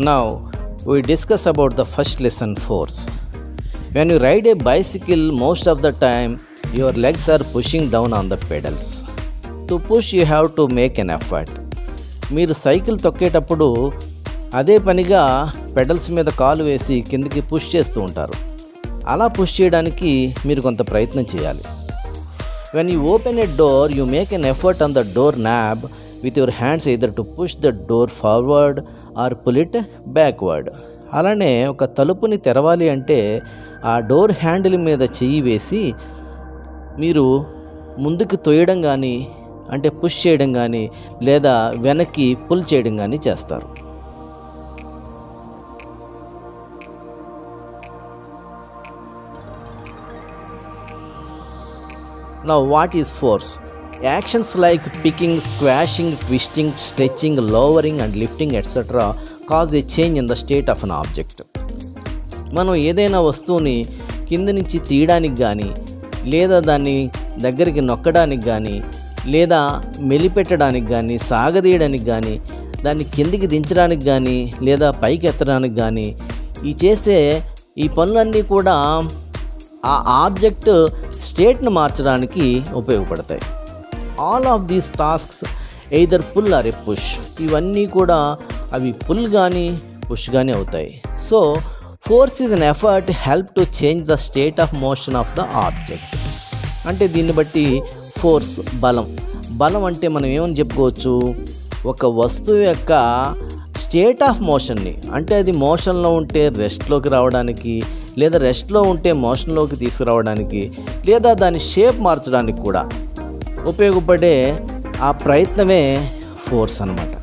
Now we discuss about the first lesson, force. When you ride a bicycle, most of the time your legs are pushing down on the pedals. To push you have to make an effort. మీరు cycle తొక్కేటప్పుడు అదే పనిగా pedals మీద కాలు వేసి కిందకి push చేస్తూ ఉంటారు. అలా పుష్ చేయడానికి మీరు కొంత ప్రయత్నం చేయాలి. When you open a door, you make an effort on the door knob with your hands either to push the door forward or pull it backward. అలానే ఒక తలుపుని తెరవాలి అంటే ఆ డోర్ హ్యాండిల్ మీద చెయ్యి వేసి మీరు ముందుకు తొయ్యడం కానీ అంటే పుష్ చేయడం కానీ లేదా వెనక్కి పుల్ చేయడం కానీ చేస్తారు. Now what is force? Actions like picking, squashing, twisting, stretching, lowering and lifting etc. cause a change in the state of an object. మనం ఏదైనా వస్తువుని కింద నుంచి తీయడానికి కానీ లేదా దాన్ని దగ్గరికి నొక్కడానికి కానీ లేదా మెలిపెట్టడానికి కానీ సాగదీయడానికి కానీ దాన్ని కిందికి దించడానికి కానీ లేదా పైకి ఎత్తడానికి కానీ చేసే ఈ పనులన్నీ కూడా ఆ ఆబ్జెక్ట్ స్టేట్ను మార్చడానికి ఉపయోగపడతాయి. All of these tasks either pull or a push. ఇవన్నీ కూడా అవి పుల్ కానీ పుష్ కానీ అవుతాయి. So force is an effort help to change the state of motion of the object. అంటే దీన్ని బట్టి ఫోర్స్ బలం అంటే మనం ఏమని చెప్పుకోవచ్చు, ఒక వస్తువు యొక్క స్టేట్ ఆఫ్ మోషన్ని అంటే అది మోషన్లో ఉంటే రెస్ట్లోకి రావడానికి లేదా రెస్ట్లో ఉంటే మోషన్లోకి తీసుకురావడానికి లేదా దాని షేప్ మార్చడానికి కూడా ఉపయోగపడే ఆ ప్రయత్నమే ఫోర్స్ అన్నమాట.